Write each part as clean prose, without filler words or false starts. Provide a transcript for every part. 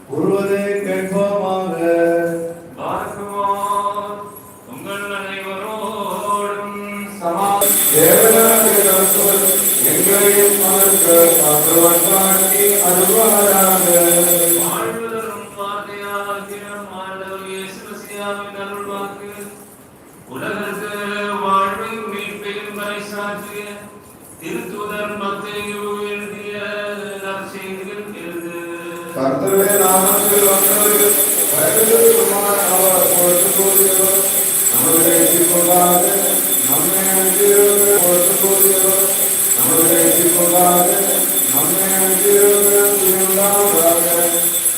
கூறுவதை கேட்போமாக. உங்கள் அனைவரோடும் எங்களையும் அவருக்கு காட்டுவாக்கி அருள்வாராக. வாழ்வதரும் வார்த்தையாகிலும் ஆண்டவர் இயேசு மசியாவின் அருள்வாக்கு உலகிற்கு வாழ்வையும் மீட்பையும் பறைசாற்றிய திருத்தூதர் மத்தேயு எழுதிய நற்செய்தியில் இருந்து. கர்த்தருடைய நாமத்தில் வந்தவர்கள் அவர் பொறுத்து கூறியவர் நம்முடைய எதிர்கொள்ளாத நம்மை அனுப்பியவர் பொறுத்து கூறியவர் நம்முடைய எதிர்கொள்ளாத நம்மை அனுப்பியவர் உண்டாவதாக.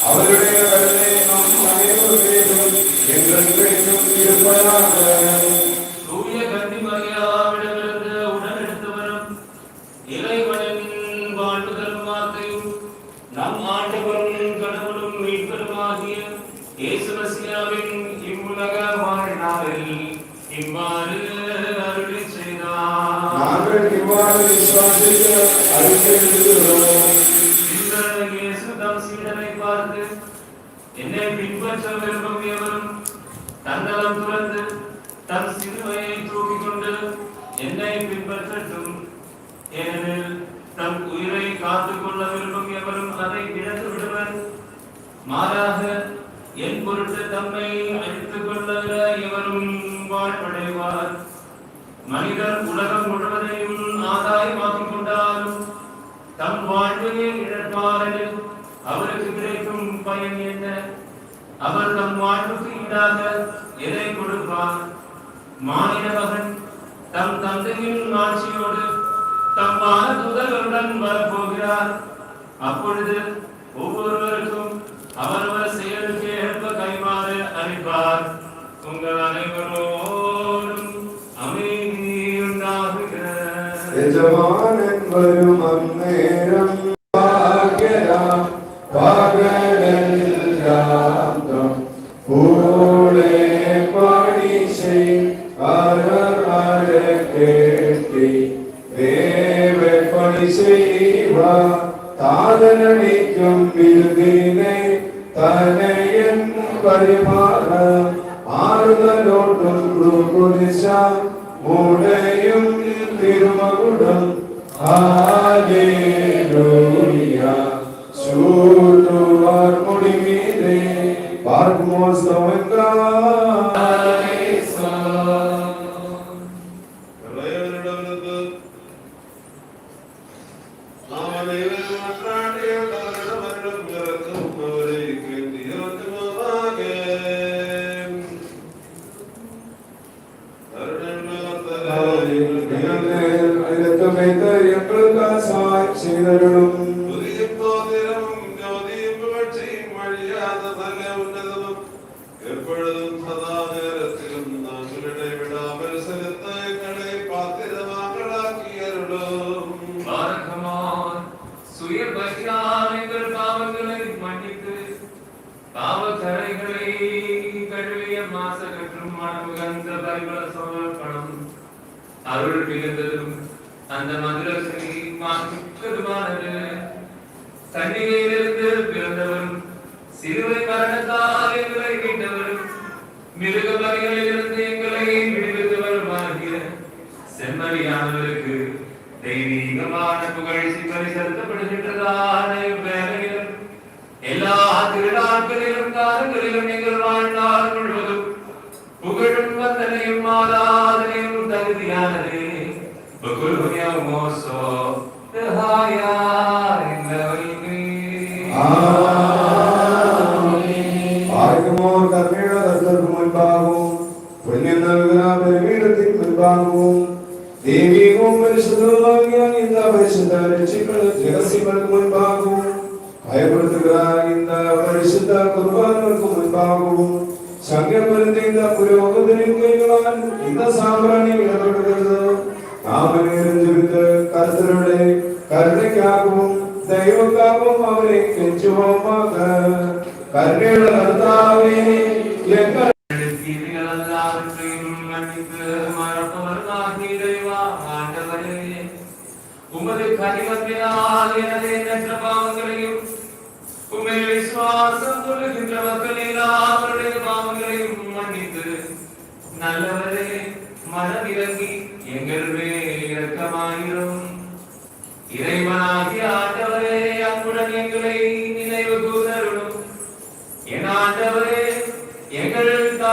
அவருடைய கருணை நம் அனைவரும் என்றென்றைக்கும் இருப்பதாக. தூய கன்னிமரியாவிடமிருந்து உடனெடுத்து வரும் இறைவனின் வாழ்வு தரும் வார்த்தையும் நம் ஆண்டவரும் கடவுளும் மீட்பருமாகிய இயேசு மசியாவின் இவ்வுலக வாழ்நாளில் இவ்வாறு அருளி செய்தார். நாங்கள் இவ்வாறு விசுவாசிக்க அறிக்கையிடுகிறோம். இயேசு தம் சீடரை பார்த்து, என்னை பின்பற்ற விரும்பும் எவரும் தன்னலம் துறந்து தம் சிலுவையை தூக்கிக் கொண்டு என்னை பின்பற்றட்டும். ஏனெனில் தம் உயிரை காத்துக் கொள்ள விரும்பும் எவரும் அதை இழந்து விடுவர். மாறாக என் பொருட்டு தம்மை அழித்துக் கொள்ளுகிற எவரும் வாழ்வடைவார். மனிதர் உலகம் முழுவதையும் ஆதாயமாக்கிக் கொண்டாலும் தம் வாழ்வையை இழப்பாரெனில் அவருக்கு கிடைக்கும் பயன் என்ன? அவர் தம் வாழ்வுக்கு ஈடாக எதை கொடுப்பார்? மானிட மகன் தம் தந்தையின் ஆட்சியோடு தம் வானதூதர்களுடன் வரப்போகிறார். அப்பொழுது ஒவ்வொருவருக்கும் அவரவர் செயலுக்கு ஏற்ப கைமாறு அளிப்பார். உங்கள் அனைவரோடும் அமைதி உண்டாகுக. எஜமானன் வரும் அந்நேரம் தாதனிக்கும் விருதினை தனையன் பரிமாற ஆறுதலோடும் குருகுரிசா மூடையும் திருமகுடம் ஹalleluya சூட்டுவார் முடி மீதே பார்க்குமோ எப்பொழுதும் சதா நேரத்திலும் நாங்கள் விடாமல் செலுத்த எங்களை பாத்திரமாக்களாக்கி அருளும். சுய பக்தியால் எங்கள் பாவங்களை மன்னித்து பாவக்கரைகளை கழுவிய மாசகற்றும் மனமுகந்த பரிமள சமர்ப்பணம் அருள் மிகுந்ததும் அந்த மதுரசை மாற்றதுமானது. கன்னிகையிலிருந்து பிறந்தவரும் சிறுவை மரணத்தால் எங்களை மீட்டவரும் மிருக வகைகளிலிருந்து எங்களை விடுவித்தவருமாகிய செம்மறியானவருக்கு தெய்வீகமான புகழ்ச்சி பரிசெலுத்தப்படுகின்றதான வேளையிலும் எல்லா திருநாட்களிலும் காலங்களிலும் எங்கள் வாழ்நாள் முழுவதும் புகழும் வந்தனையும் ஆராதனையும் தகுதியானது. தேவியும் பரிசுத்தமாகிய இந்த பரிசுத்த ரட்சிகளுக்கு முன்பாகவும் பயப்படுத்துகிறார் இந்த பரிசுத்த குர்பானுக்கு முன்பாகவும் சங்கப்பருந்து இந்த புரோகதனின் கைகளால் இந்த சாம்பிராணி இடப்படுகிறது. நாம நிறைந்திருந்த கர்த்தருடைய கருணைக்காகவும் தெய்வக்காகவும் அவரை கெஞ்சுவோமாக. கருணையுள்ள கர்த்தாவே எங்கள் உமது கனிவத்தினால் எனது எண்ணற்ற பாவங்களையும் உம்மை விசுவாசம்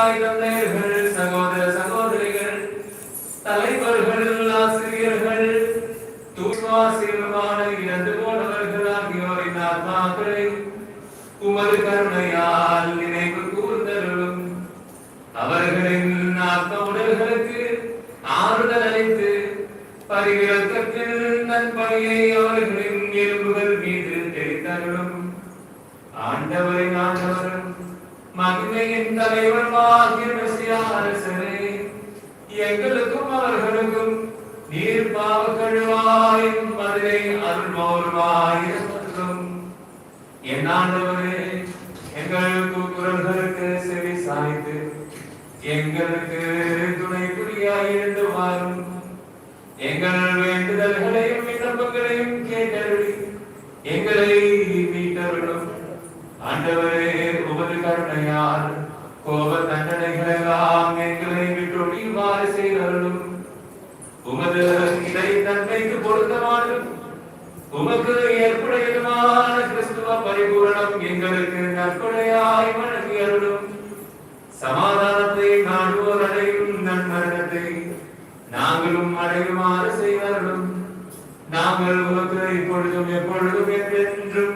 தாய் தந்தையர்கள், சகோதர சகோதரிகள், தலைவர்கள், ஆசிரியர்கள், தூய்வாசியமான இறந்து போனவர்கள் ஆகியோரின் ஆத்மாக்களை உமது கருணையால் நினைவு கூர்ந்தருளும். அவர்களின் ஆத்ம உடல்களுக்கு ஆறுதல் அளித்து பரிவிரக்கத்தில் நன்பணியை அவர்களின் எலும்புகள் மீது தெரித்தருளும். ஆண்டவரின் ஆண்டவரும் மகிமையின் தலைவருமாகிய மெசியா அரசரே, எங்களுக்கும் அவர்களுக்கும் நீர் பாவக்கழுவாயும் மதுரை அருள்வோருமாயிருக்கும். என் ஆண்டவரே, எங்கள் கூக்குரல்களுக்கு செவி சாய்த்து எங்களுக்கு துணை புரியாய் இருந்து வாரும். எங்கள் வேண்டுதல்களையும் விண்ணப்பங்களையும் கேட்டருளி எங்களை மீட்டருளும். ஆண்டவரே, உமது கருணையால் கோப தண்டனைகளெல்லாம் எங்களை விட்டு ஒழியுமாறு செய்தருளும். உமது இடை தன்மைக்கு பொருத்தமானதும் உமக்கு ஏற்புடையதுமான கிறிஸ்துவ பரிபூரணம் எங்களுக்கு நற்கொடையாய் வழங்கி அருளும். சமாதானத்தை நாடுவோர் அடையும் நன்மரணத்தை நாங்களும் அடையுமாறு செய்தருளும். நாங்கள் உமக்கு இப்பொழுதும் எப்பொழுதும் என்றென்றும்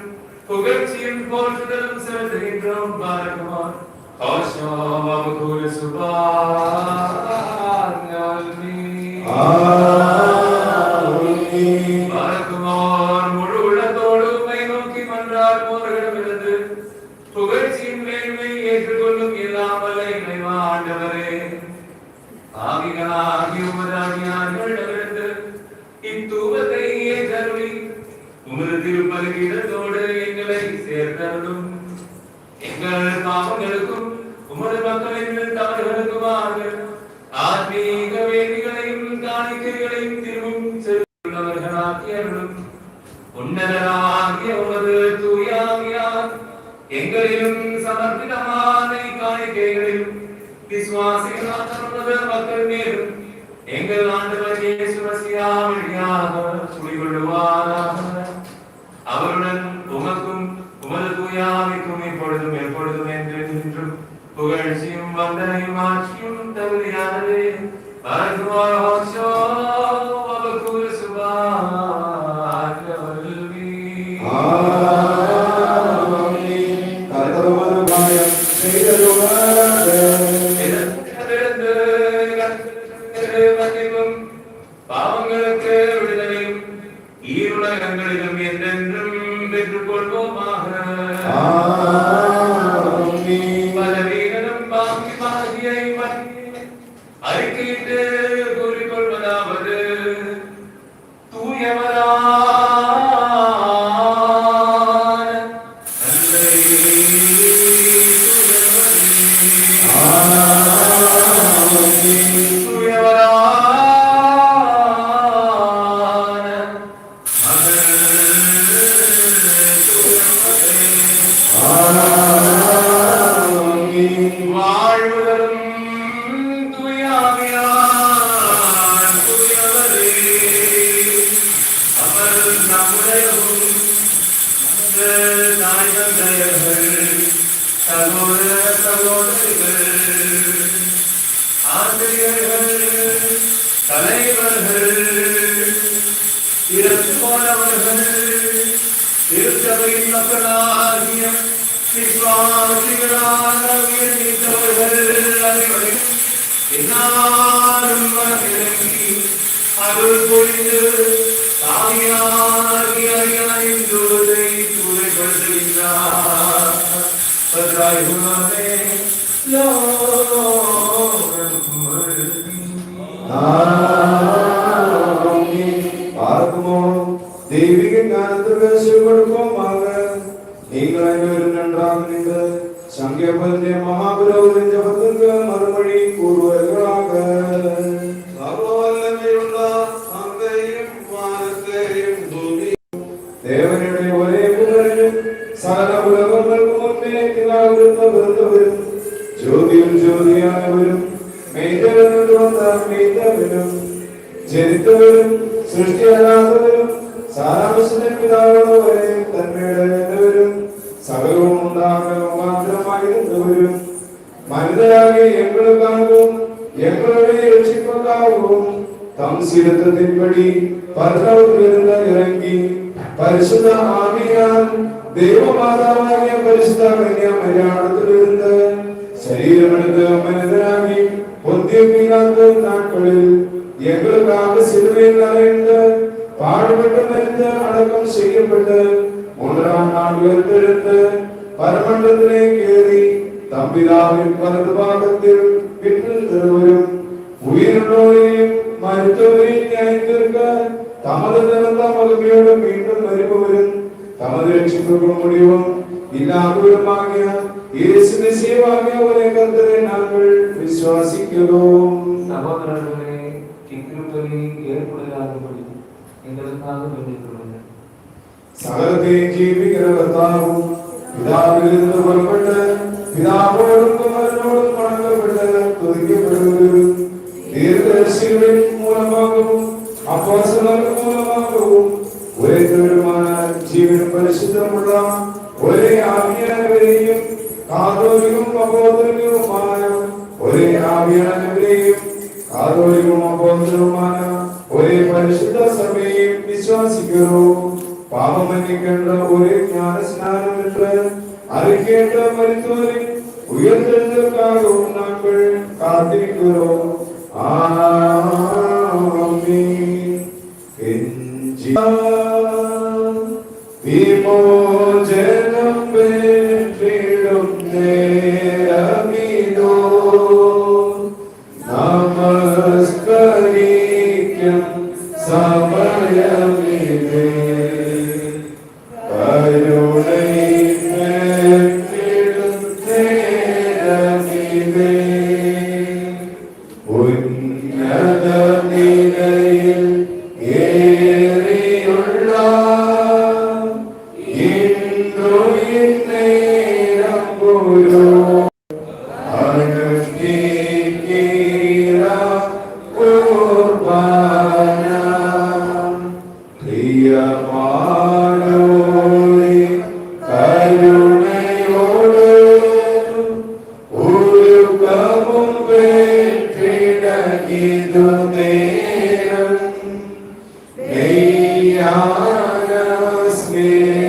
புகழ்ச்சியும் போற்றுதலும் செலுத்துகின்றோம். பாரகுமார் பாரகுமார் முழு உள்ளத்தோடு உம்மை நோக்கி மன்றாடுவோர்களிடமிருந்து புகழ்ச்சியின் மேன்மை ஏற்றுக்கொள்ளும் இல்லாமல் இறைவா ஆண்டவரே, ஆவிகளாகி உமது அடியார்களிடமிருந்து இத்தூபத்தை ஏற்றருளி உமது திருப்பலியிடத்தோடு எங்களை சேர்த்தருளும். எங்கள் பாவங்களுக்கும் உமது மக்களின் தவறுகளுக்குமாக ஆத்மீக வேண்டிகளையும் காணிக்கைகளையும் திரும்பும் செல்வர்களாக்கி அருளும். உன்னதராகிய உமது தூயாவியார் எங்களிலும் சமர்ப்பிதமான காணிக்கைகளிலும் விசுவாசிகளான உமது மக்கள் மேலும் எங்கள் ஆண்டவர் இயேசு மசியா வழியாக குடிகொள்ளுவாராக. அவருடன் உமக்கும் உமது தூயாவிக்கும் இப்பொழுதும் எப்பொழுதும் என்றென்றும் புகழ்ச்சியும் வந்தனையும் ஆட்சியும் தகுதியானது. பாவங்களுக்கு விடுதலையும் ஈருலகங்களிலும் என்றென்றும் பெற்றுக் கொள்வோமாக. பலவீனம் பாங்கிய அறிக்கையிட்டு கூறிக்கொள்வதாவது, தூயவரான அருள் பொழிந்து சாமியாகி அறியாயின் ஜோதை தூய்மைப்படுத்துகின்றார். தெய்வீக ஞானத்திற்கு கொடுப்போமாக. நீங்கள் அனைவரும் நன்றாக நின்று சங்கியபத்திய மகாபுரவரின் ஜபத்திற்கு மறுமொழி கூறுவார்களாக. தேவனுடைய ஒரே புகழும் சகல உலகங்களுக்கும் முன்னே பிதாவிருந்தவரும் ஜோதியும் ஜோதியானவரும் மெய்தவரும் மெய்தவரும் ஜெனித்தவரும் சிருஷ்டியானவரும் சாராம்சத்தின் பிதாவோடு தன்மையுடையவரும் சகலவும் உண்டாக மாத்திரமாயிருந்தவரும் மனிதராகிய எங்களுக்காகவும் எங்களுடைய ரட்சிப்புக்காகவும் தம் சீரத்தின்படி பரலோகத்திலிருந்து இறங்கி பரிசுத்த ஆவியால் தேவ மாதாவாகிய பரிசுத்த கன்னியாமரியாளிடத்திலிருந்த சரீரமெடுத்த மனிதனாகி பொந்திய பிலாத்து நாட்களில் எங்களுக்காக சிலுவையில் அறைந்த பாடுபட்டு மரித்த அடக்கம் செய்யப்பட்ட மூன்றாம் நாள் உயிர்த்தெழுந்த பரமண்டலத்திலே ஏறி தம்பிதாவின் வலது பாகத்தில் விட்டு திருவரும் உயிரினோரையும் மருத்துவரையும் நியாயத்திற்க தமது திறந்த மகிமையோடு மீண்டும் வருபவரும் தமது ரட்சிப்புக்கு முடிவும் இல்லாதவருமாகிய இயேசு மெசியாவாகிய ஒரே கர்த்தரை நாங்கள் விசுவாசிக்கிறோம். சகோதரர்களே, இக்கிருபை ஏற்படுகிறார்கள் எங்களுக்காக வேண்டிக் கொள்ளுங்கள். சகலத்தை ஜீவிக்கிற கர்த்தாவும் பிதாவிலிருந்து புறப்பட்ட பிதாவோடும் குமாரனோடும் வணங்கப்பட்ட துதிக்கப்படுவதும் தீர்க்கதரிசிகளின் மூலமாகவும் அப்போஸ்தலர்கள் மூலமாகவும் ஒரே திருமான ஜீவன் பரிசுத்தமுள்ள ஒரே ஆவியானவரையும் காதோலியும் அப்போஸ்தலருமான ஒரே ஆவியானவரையும் காதோலியும் அப்போஸ்தலருமான ஒரே பரிசுத்த சபையையும் விசுவாசிக்கிறோம். பாவம் மன்னிக்கின்ற ஒரே ஞான ஸ்நானம் என்ற அறிக்கேற்ற மருத்துவரின் உயர்ந்தெழுதலுக்காகவும் நாங்கள் காத்திருக்கிறோம். விமோசனம் பெற்றிடும் நேரமிதோ நமஸ்கரிக்கும் சமயமிதே. கருணை பெற்றிடும் நேரமிதே. உன்னத நிலையில் ஏறியுள்ளார் இன்று இந்நேரம் குரு அனுஷ்டிக்கிறா குர்பானா. பிரியமானோரே, கருணையோடு உருக்கமும் பெற்றிட இது நேரம். மெய்யான ஸ்நேகத்தோசம்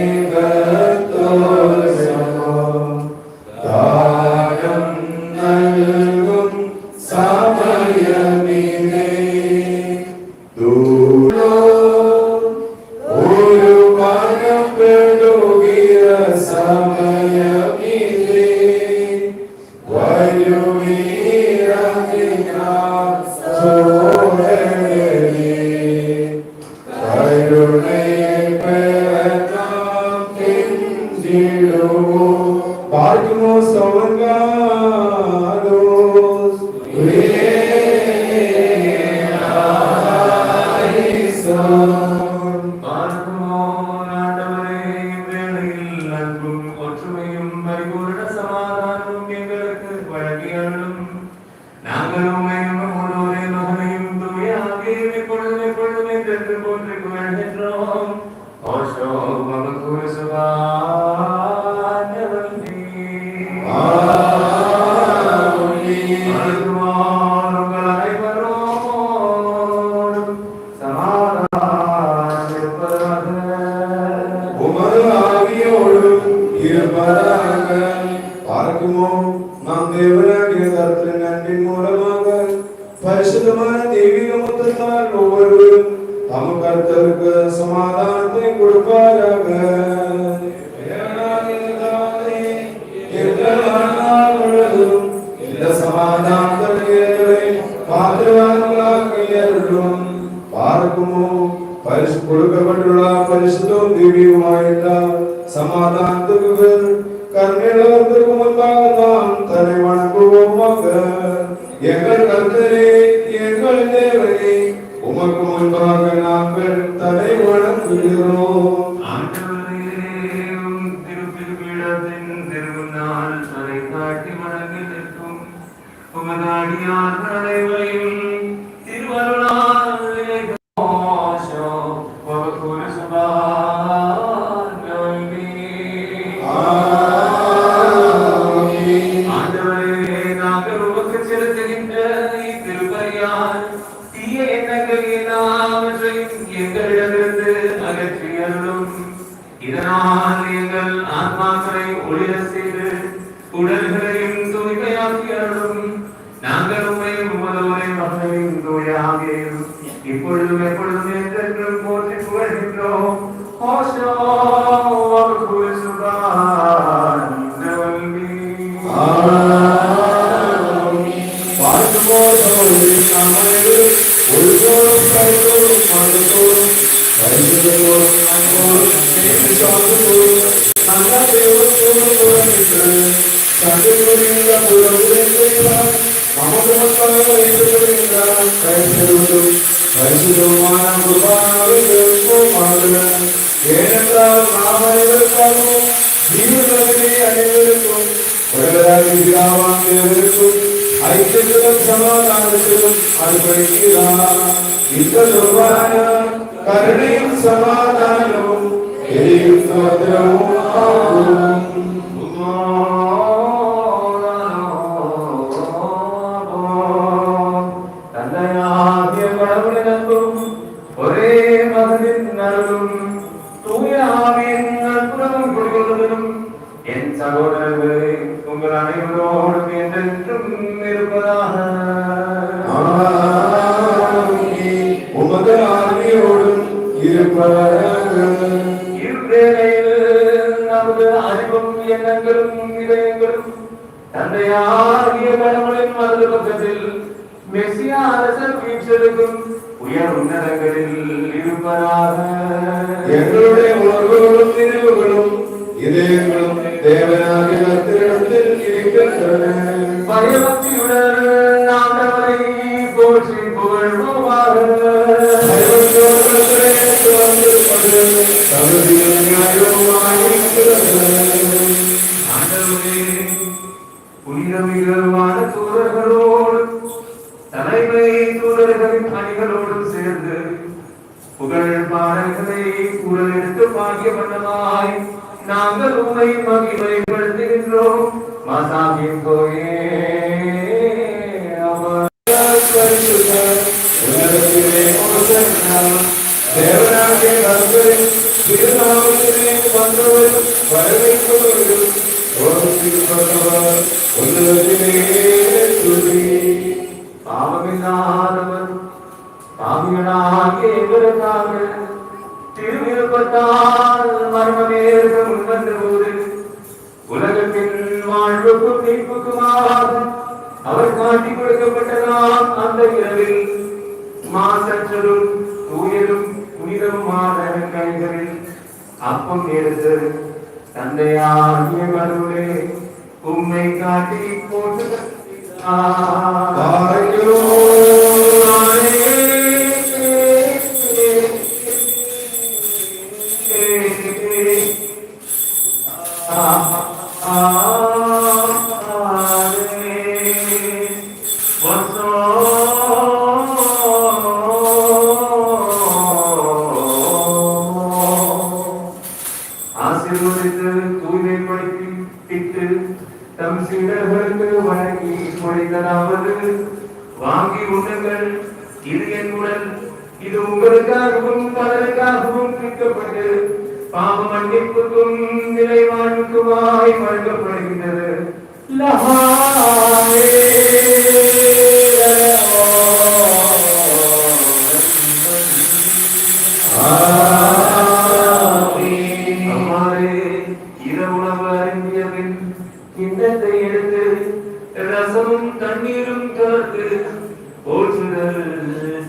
தானம் நல்கும் சமயமிதே. தூரோ ஒரு மனம் பெறுகிற சமயமிதே. வருவீரமினார் சோழரே, கருணையை பெற நாம் கெஞ்சிடுவோம். பார்க்குமோ சவங்காதோஸ் உமது ஆவியோடும் இருப்பதாக. பார்க்குமோ நாம் தேவனாகிய கர்த்தரின் அன்பின் மூலமாக பரிசுத்தமான தெய்வீக முத்தத்தால் ஒவ்வொருவரும் தம் கர்த்தருக்கு சமாதானத்தை கொடுப்பாராக. இந்த சமாதானத்தை பாத்திரவான்களாக பார்க்குமோ பரிசு கொடுக்கப்பட்டுள்ள பரிசுத்தம் திவ்யமாயுள்ள சமாதானத்துக்கு கருணைக்கு முன்பாக நாம் தலை வணங்குவோமாக. எங்கள் கர்த்தரே, எங்கள் தேவனே, உமக்கு முன்பாக நாங்கள் தலை வணங்குகிறோம். ஆண்டவரே உடல்களையும் தூய்மையாக்கி அருளும். நாங்கள் உம்மை உமதுவரை மகனையும் தூயாகியும் இப்பொழுதும் எப்பொழுதும் என்றென்றும் போற்றி புகழ்கின்றோம். ஓஷோ வகுப்பு சுபான் நவல்வி. ஏனென்றால் நாம் அனைவருக்காகவும் ஜீவனத்திலே அனைவருக்கும் உலகராகியாவான் தேவருக்கும் ஐக்கியத்திலும் சமாதானத்திலும் அர்ப்பணிக்கிறார். இந்த துர்வான கருணையும் சமாதானமும் எரியும் சமுத்திரமும் ஆகும். தந்தையாகிய கடவுளின் அன்பும் ஒரே மகனின் அருளும் தூய ஆவியின் நட்புறவும் குடிகொள்வதும் என் சகோதரர்களே உங்கள் அனைவரோடும் என்றென்றும் இருப்பதாக. உமது ஆவியோடும் இருப்பதாக. இவ்வேளையில் நமது அறிவும் எண்ணங்களும் இதயங்களும் தந்தையாகிய கடவுளின் வலது பக்கத்தில் மெசியா அரசர் வீற்றிருக்கும் உயர் உன்னதங்களில் இருப்பதாக. எங்களுடைய உணர்வுகளும் நினைவுகளும் இதயங்களும் தேவனாகிய கர்த்தரிடத்தில் இருக்கின்றன. பயபக்தியுடன் ஆண்டவரை போற்றி புகழ்வோமாக. ஆண்டவரே, புனிதமிகமான தூதர்களோடு தலைமை தூதர்களின் அணிகளோடும் சேர்ந்து புகழ் பாடல்களை குரல் எடுத்து பாடிய வண்ணமாய் நாங்கள் உம்மை மகிமைப்படுத்துகின்றோம். மாசாவின் கோயே தேவனாகிய கர்த்தரின் திருநாமத்திலே வந்தவர் வரவேற்பவர்கள் உன்னதத்திலே துதி. பாவமில்லாதவர் பாவிகளாகிய எங்களுக்காக திருவிருப்பத்தால் மர்மநேர்க முன்வந்தபோது உலகத்தின் வாழ்வுக்கும் மீட்புக்குமாக அவர் காட்டிக் கொடுக்கப்பட்டதாம் அந்த இரவில் மாசற்றதும் தூயதும் புனிதமுமான கைகளில் அப்பம் எடுத்து தந்தையாகிய கடவுளே உம்மை காட்டி போட்டு ஆசீர்வதித்து தூய்மைப்படுத்தி தம் சீடர்களுக்கு வழங்கி மொழிந்ததாவது வாங்கி உண்ணுங்கள், இது என் உடல், இது உங்களுக்காகவும் பலருக்காகவும் விற்கப்பட்டு பாவ மன்னிப்புக்கும் நிலை வாழ்வுக்குமாய் வழங்கப்படுகின்றது. இரவுணவு அருந்தியபின் கிண்ணத்தை எடுத்து ரசமும் தண்ணீரும் கலந்து போற்றுதல்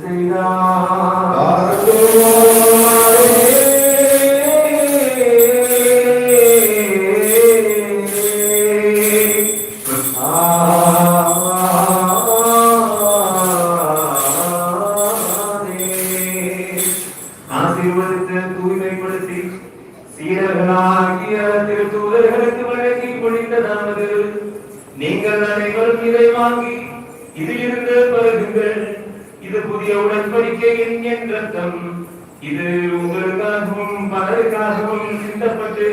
செய்தார். ஆசீர்வதித்து தூய்மைப்படுத்தி சீடர்களாகிய திருத்தூதர்களுக்கு வழங்கி பொழிந்ததாவது நீங்கள் அனைவரும் இதை வாங்கி இதிலிருந்து பருகுங்கள். இது புதிய உடன்படிக்கையின் என் ரத்தம். இது உங்களுக்காகவும் பலருக்காகவும் சிந்தப்பட்டு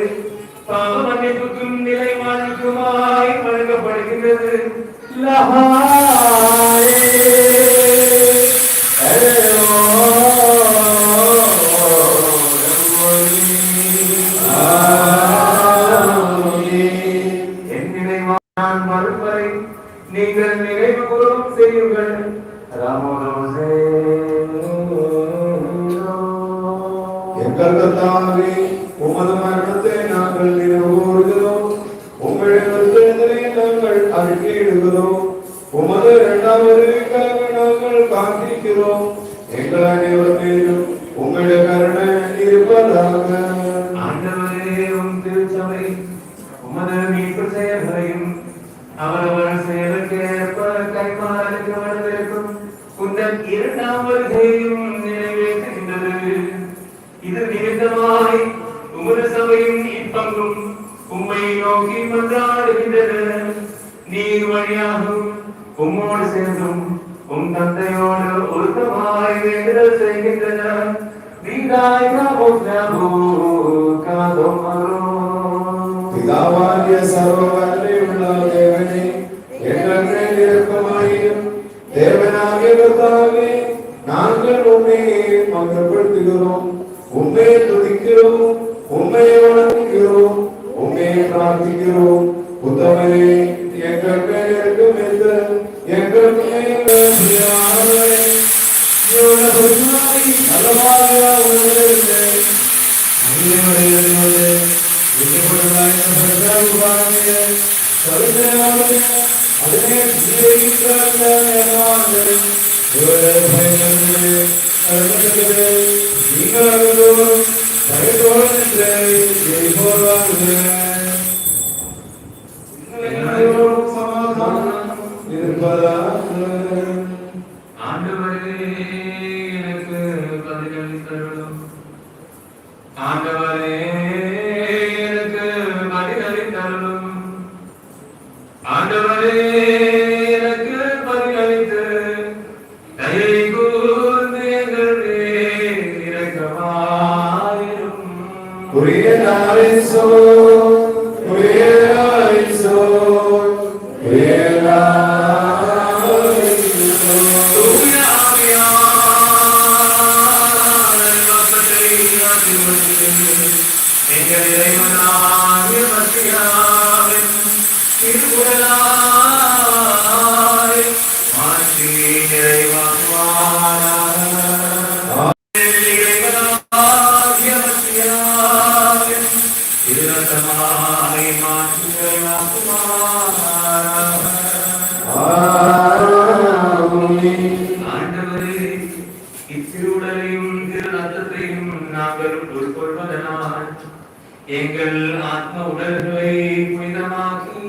பாவ மன்னிப்புக்கும் நிலை வாழ்வுக்குமாய் வழங்கப்படுகின்றது. என் நீங்கள் நினைவு கூறும் செய்யுங்கள். ராமோரோசே எங்கள் கர்த்தாவே, உமது மரணத்தை நாங்கள் நினைவு கூறுகிறோம். உம்முடைய உயிர்த்தெழுதலை நாங்கள் அறிக்கையிடுகிறோம். உமது இரண்டாம் வருகைக்காக நாங்கள் காத்திருக்கிறோம். எங்கள் அனைவர் மீதும் உம்முடைய கருணை இருப்பதாக. ஆண்டவரே, உம் திருச்சபை உமது மீட்பு செயல்களையும் அவரவர் செயலுக்கு ஏற்ப கைமாறுக்கு வரவிருக்கும் உந்தன் இரண்டாம் வருகையையும் நிறைவேற்றுகின்றது. இது நிமித்தமாய் உமது சபையும் இப்பங்கும் உம்மை நோக்கி மன்றாடுகின்றன. நீர் வழியாகும் உம்மோடு சேர்ந்தும் உம் தந்தையோடு ஒருத்தமாய் வேண்டுதல் செய்கின்றன. பிதாவாகிய சர்வ வல்லமையுள்ள தேவனே, எங்கள் மேல் இரக்கமாயிரும். தேவனாகிய கர்த்தாவே, நாங்கள் உம்மை மகிமைப்படுத்துகிறோம், உம்மை துதிக்கிறோம், உம்மை வணங்குகிறோம், உம்மை பிரார்த்திக்கிறோம். உத்தமனே, எங்கள் மேல் இரக்கமென்று எங்கள் மேல் பிரியமானவரே, ஆண்டவரே, எனக்கு பதிலளித்தருளும். ஆண்டவரே, எனக்கு பதிலளித்தருளும். ஆண்டவரே, எனக்கு பதிலளித்து தயை கூர்ந்து எங்கள் மேல் இரக்கமாயிரும். எங்கள் இறைவனாகிய மசியாவின் திருவுடலாய் மாற்றி நிறைவாக்குவாராக. இறைவனாகிய மசியாவின் திருரத்தமாய் மாற்றி நிறைவாக்குவாராக. ஆண்டவரே, இத்திருவுடலையும் திரு ரத்தத்தையும் நாங்கள் உட்கொள்வதனால் எங்கள் ஆத்ம உடல்களை புனிதமாக்கி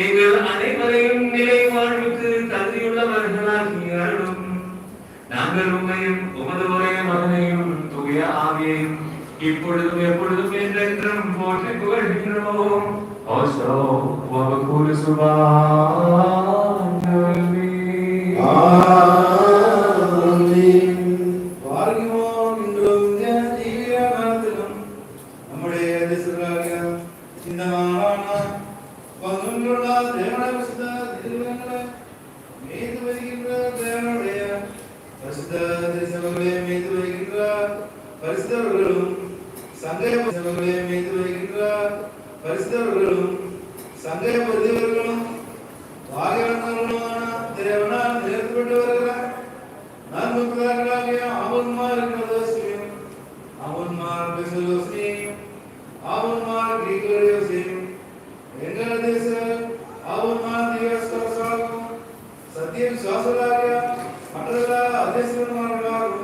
எங்கள் அனைவரையும் நிலை வாழ்வுக்கு தகுதியுள்ளவர்களாகி அருளும். நாங்கள் உம்மையும் உமது ஒரே மகனையும் தூய ஆவியையும் இப்பொழுதும் எப்பொழுதும் என்றென்றும் போற்றி புகழ்கின்றோம். ஓசோ வபகுரு சுபானவி. சந்தேகப்படுகிறவர்களும் வாகனங்களுமான தேவனால் நிறுத்தப்பட்டு வருகிறார். நன்முக்தார்களாகிய அவன்மார் என்பதோசியும் அவன்மார் பெசலோசியும் அவன்மார் கிரிகோரியோசியும் எங்கள் தேச அவன்மார் தியோஸ்கோசாகும் சத்தியம் சுவாசலாகிய மற்றதா அதேசமாகவும்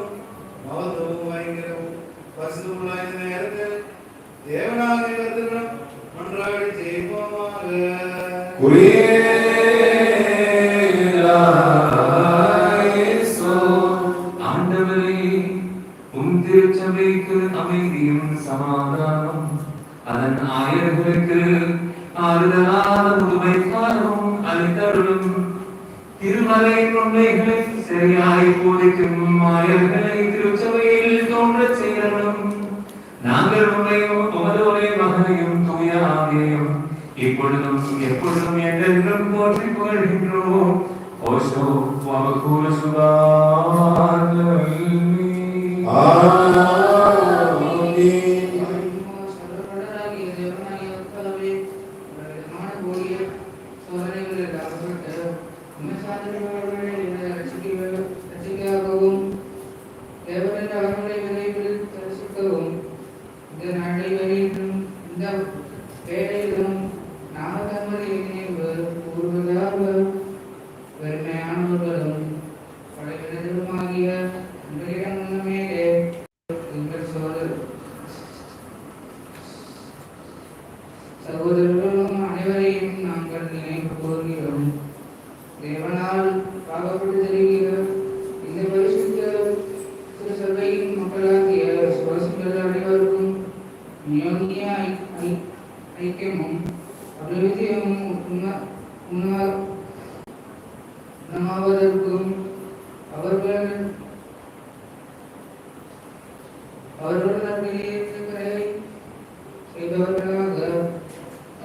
மகத்துவம் பயங்கரவும் பரிசுத்தமுள்ள இந்த நேரத்தில் தேவனாக கருதுகிறோம். மன்றாடி செய்வோமாக. ஆண்டவரே, உம் திருச்சபைக்கு அமைதியும் சமாதானம், அதன் ஆயர்களுக்கு ஆறுதலான முதுமைக்காலும் அளித்தருளும். திருமலையின் உண்மைகளை சரியாய் போதிக்கும் ஆயர்களை திருச்சபையில் தோன்றச் செய்யணும். நாங்கள் உம்மையும் உமது ஒரே மகனையும் தூய ஆவியையும் இப்பொழுதும் எப்பொழுதும் என்றென்றும் போற்றி புகழ்கின்றோம். ஓசோ வபகுரு சுபானவி. சோதனைகளில் அகப்பட்டு ரசிக்கவும் தேவனின் அவர்களை விரைவில் தரிசிக்கவும் இந்த நாட்டில் வரையிலும் இந்த வேலையிலும் நாமதமரை நினைவு கூறுவதாக வெறுமையானவர்களும் படைவினருமாகிய உங்களிடம் முன்னமேலே எங்கள் சகோதரர்களும் அனைவரையும் நாங்கள் நினைவு கூறுகிறோம். தேவனால் பாவப்பட்டு தெரிகிற இந்த பரிசுத்த திருச்சபையின் மக்களாகிய சுவாசிகள் அனைவருக்கும் நியோகிய ஐக்கியமும் அபிவிருத்தியும் உணவாவதற்கும் அவர்கள் செய்தவர்களாக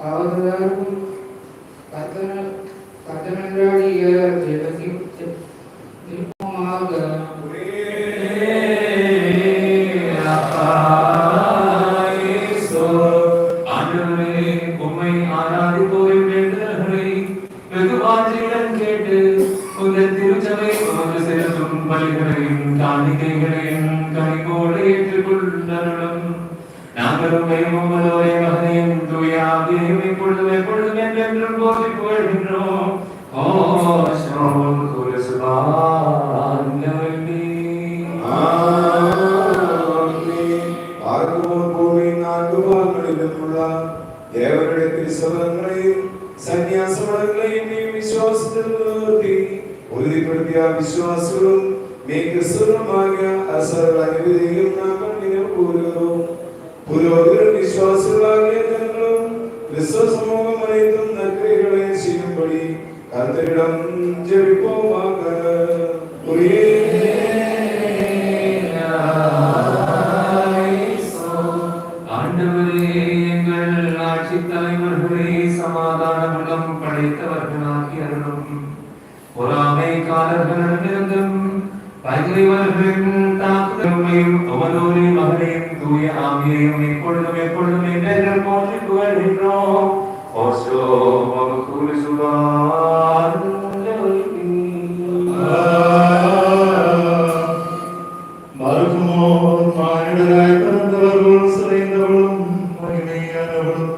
ஆவதற்கும் கத்தனராடிய திருப்பமாக உம்மை ஆராதிப்போரின் வேண்டுதல்களை வெகுவாஞ்சியுடன் கேட்டு உங்கள் திருச்சபை உமக்கு செலுத்தும் பலிகளையும் காணிக்கைகளையும் கனிவோடு ஏற்றுக்கொண்டருளும். நாங்கள் உம்மையும் உமது ஒரே மகனையும் தூய ஆவியையும் இப்பொழுதும் எப்பொழுதும் என்றென்றும் போற்றி புகழ்கின்றோம். தேவனுடைய சபதங்களையும் சந்நியாச மடங்களையும் விசுவாசத்தில் உறுதிப்படுத்திய விசுவாசங்களும் மிக சுலபமாக அசல் அனைவரையும் நாங்கள் நினைவு கூறுகிறோம். புரோகிதர் விசுவாசங்களாகிய ஜனங்களும் கிறிஸ்தவ சமூகம் அனைத்தும் நற்கிரைகளை செய்யும்படி கர்த்தரிடம் ஜெபிப்போமாக. தலைவர்களை சமாதானமுடன் படைத்தவர்களாகி அருளும். பொறாமைக்காரர்களிடமிருந்தும் பகைவர்களின் தாக்குதலையும் உமதோரே மகனையும் தூய ஆவியையும் எப்பொழுதும் எப்பொழுதும் என்றென்றும் போற்றி புகழ்கின்றோம். ஓசோ மகக்கூறு சுபான் மறுக்குமோ மானிடராய் பிறந்தவர்களும் சிறைந்தவளும் மகிமையானவளும்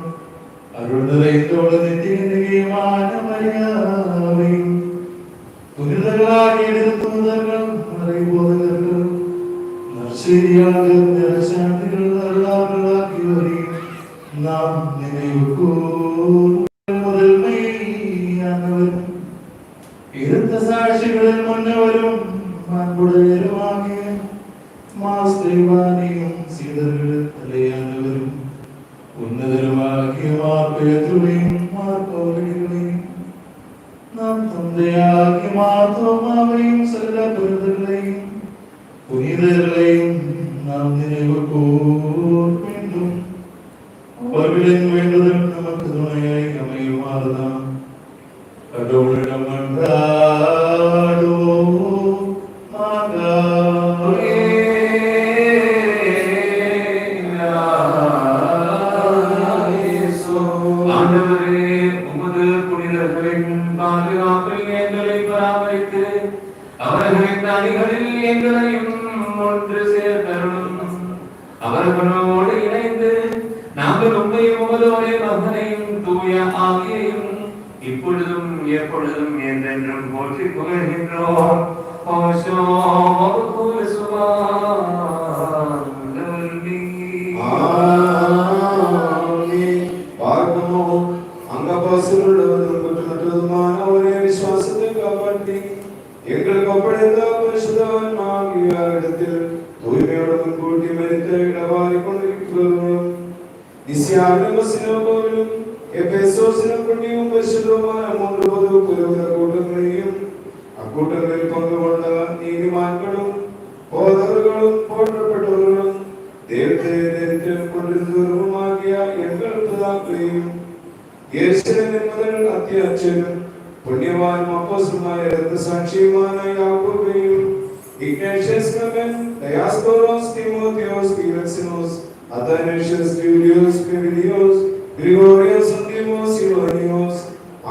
அருள் நிறைந்தவளும் நித்தியமான மரியாதையும் புனிதர்களாக எடுத்துவதர்கள் மறைபோதர்கள் நற்செய்தியாளர்கள் நிறசாந்திகள் அருளாளர்களாகியோரையும் நாம் நினைவு முதன்மையானவர் இருந்த சாட்சிகளில் முன்னவரும் அன்புடையருமாகிய மாஸ்தேவானியும் சீடர்கள் தலையானவரும் உன்னதருமாகிய மார்பேதுவையும் மார்பவர்களையும் நாம் தந்தையாகிய மார்த்தோமாவையும் சகல புனிதர்களையும் புனிதர்களையும் நாம் நினைவு கூர் வேண்டும். அவர்களின் வேண்டுதல் நமக்கு துணையாய் அமையுமாறுதான் கடவுளிடம் அவர்களோடு இணைந்து நாங்கள் உண்மையும் உமதோரே மகனையும் தூய ஆவியையும் இப்பொழுதும் எப்பொழுதும் என்றென்றும் போற்றி புகழ்கின்றோம். பார்க்கமோ அங்கபாசுள்ளவரும் குற்றமற்றதுமான ஒரே விசுவாசத்தை காப்பாற்றி எங்களுக்கு ஒப்படைத்த பரிசுத்தவான் ஆகிய இடத்தில் தூய்மையோடு முன்கூட்டி மரித்த இடவாரி கொண்டிருக்கிறோம். நிசியாவிலும் எபேசோசிலும் புண்ணியமும் பரிசுத்தமான மூன்று பொது புரோகித கூட்டங்களையும் அக்கூட்டங்களில் பங்கு கொண்ட நீதிமான்களும் போதகர்களும் போற்றப்பட்டவர்களும் தேவத்தை கொண்டிருந்தவர்களும் ஆகிய எங்கள் பிதாக்களையும் எருசலேமின் முதல் அத்தியாட்சியரும் புண்ணியவான் அப்போஸ்தலனாய் இரத்த சாட்சியுமான யாக்கோபையும் Ignatius Clement, Dioscoros, Timotheos, Philoxenos, Athanasius, Julius, Quirinius, Gregorius, Antimos, Silvanius,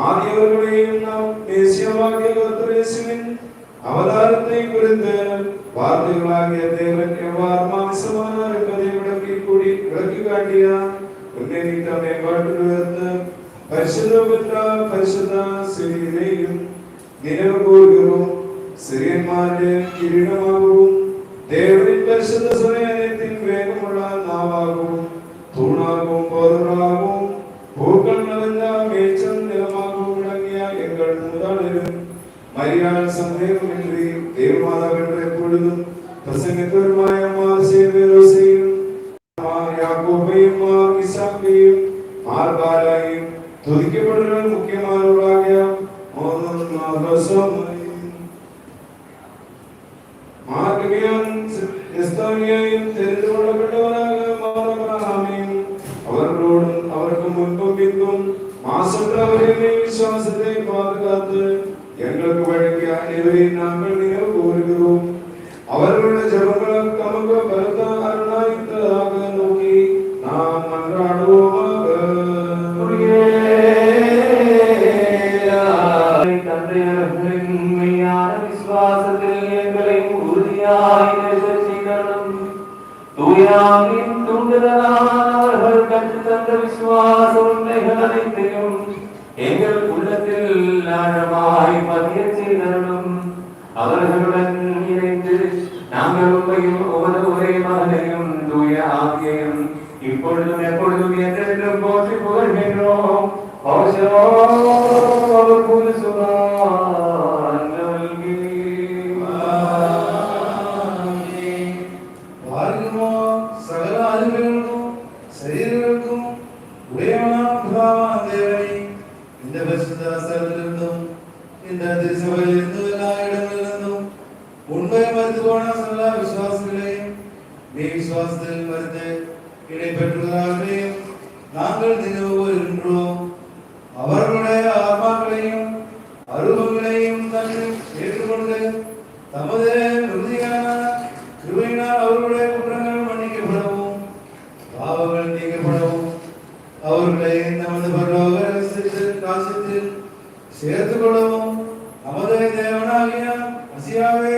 ஆகியவர்களையும் நாம் நேசியம் ரட்சகருமாகிய கர்த்தர் இயேசுவின் அவதாரத்தை குறித்து வார்த்தைகளாகிய தேவன் எவ்வாறு மாம்சமானார் என்பதை விளக்கி காட்டினார். உன்னை நீ தம்மை காட்டுவது பரிசுத்த சிறியையும் நினைவு கூறுகிறோம். சிறியன்மாരുടെ കിരീടമാகவும் தேவனின் பரிசுத்த சமயத்தின் வேகமுள்ள நாவாகவும் தூணாகவும் போதராகவும் பூக்கள் நிறைந்த மேய்ச்சல் நிலமாகவும் விளங்கிய எங்கள் மூதாதையர் மரியாள் சந்தேகமின்றி தேவமாதாவென்று எப்பொழுதும் பிரசங்கித்தவருமாய செய்யும் யாக்கோபையும் இசாக்கையும் மார்பாலையும் துதிக்கப்படுகிற முக்கியமானவர்களாகிய தெரிந்து கொள்ளப்பட்டவராக அவர்களோடும் அவருக்கு முன்பும் பின்பும் மாசற்றவர்களின் விசுவாசத்தை பாதுகாத்து எங்களுக்கு வழங்கிய அனைவரையும் நாங்கள் நினைவு கூறுகிறோம். அவர்களுடைய ஜபங்கள் தமக்கு பலத்த அருளாய்த்ததாக நோக்கி நாம் மன்றாடுவோமாக. விசுவாசத்தில் எங்களை உறுதியாய் செய்தரும். தூயாவின் தூண்டுதலால் அவர்கள் கற்றுத்தந்த விசுவாச உண்மைகள் அனைத்தையும் எங்கள் உள்ளத்தில் ஆழமாய் பதிய செய்தரும். அவர்களுடன் இணைந்து நாங்கள் உண்மையும் உமது ஒரே மகனையும் தூய ஆவியையும் இப்பொழுதும் எப்பொழுதும் என்றென்றும் போற்றி புகழ்கின்றோம். சகல அறிவுகளுக்கும் சரீரங்களுக்கும் உயர்வான தேவனை இந்த பரிசுத்தத்திலிருந்தும் இந்த திருச்சபையிலிருந்து எல்லா இடங்களிலிருந்தும் உண்மை மறுத்து போன சகல விசுவாசிகளையும் நீ விசுவாசத்தில் மறுத்து இடை பெற்றுகிறார்களையும் நாங்கள் நினைவு கூறுகின்றோம். அவர்களுடைய ஆத்மாக்களையும் அருவங்களையும் தன்னை ஏற்றுக்கொண்டு தமது உறுதியான கிருபையினால் அவர்களுடைய குற்றங்கள் மன்னிக்கப்படவும் பாவங்கள் நீக்கப்படவும் அவர்களை நமது பரலோக ராஜ்யத்தில் சேர்த்துக் கொள்ளவும் நமது தேவனாகிய மசியாவே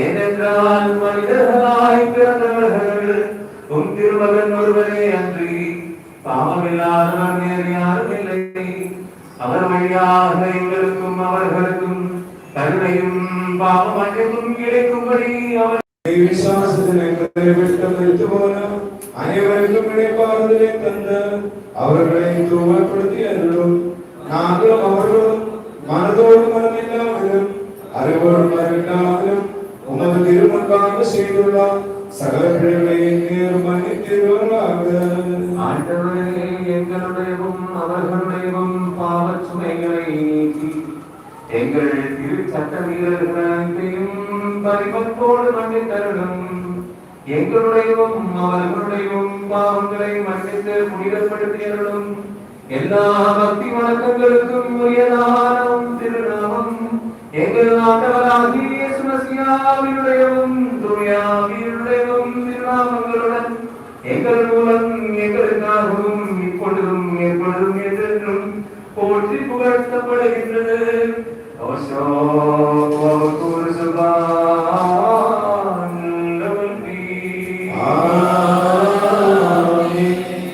ஏனென்றால் மனிதர்களாய் பிறந்தவர்கள் உம் திருமகன் ஒருவரே அன்றி பாவமில்லாதவர் வேறு யாரும் இல்லை. அவர் வழியாக எங்களுக்கும் அவர்களுக்கும் கருணையும் பாவ மன்னிப்பும் கிடைக்கும்படி அவர் அனைவருக்கும் இடைப்பாறுதலை தந்த அவர்களை தூய்மைப்படுத்தி அருளும். நாங்களும் அவர்களும் மனதோடு மனமில்லாமலும் அறிவோடு மனமில்லாமலும் உமது திருமுன்பாக செய்துள்ளார் சகல பிழைகளை நேரும் மன்னித்தீர்களாக. ஆண்டவரே, எங்களுடையவும் அவர்களுடையவும் பாவச் சுமைகளை நீக்கி எங்கள் திரு சட்ட வீரர்களையும் பரிபத்தோடு மன்னித்தருளும். எங்களுடையவும் அவர்களுடையவும் பாவங்களை மன்னித்து புனிதப்படுத்தியருளும். எல்லா பக்தி வணக்கங்களுக்கும் உரியதான திருநாமம் எங்கள் ஆண்டவராகிய இயேசு மசியாவினுடையவும் தூயாவினுடையவும் திருநாமங்களுடன் எங்கள் மூலம் எங்களுக்காகவும் இப்பொழுதும் எப்பொழுதும் என்றென்றும் போற்றி புகழ்த்தப்படுகின்றது.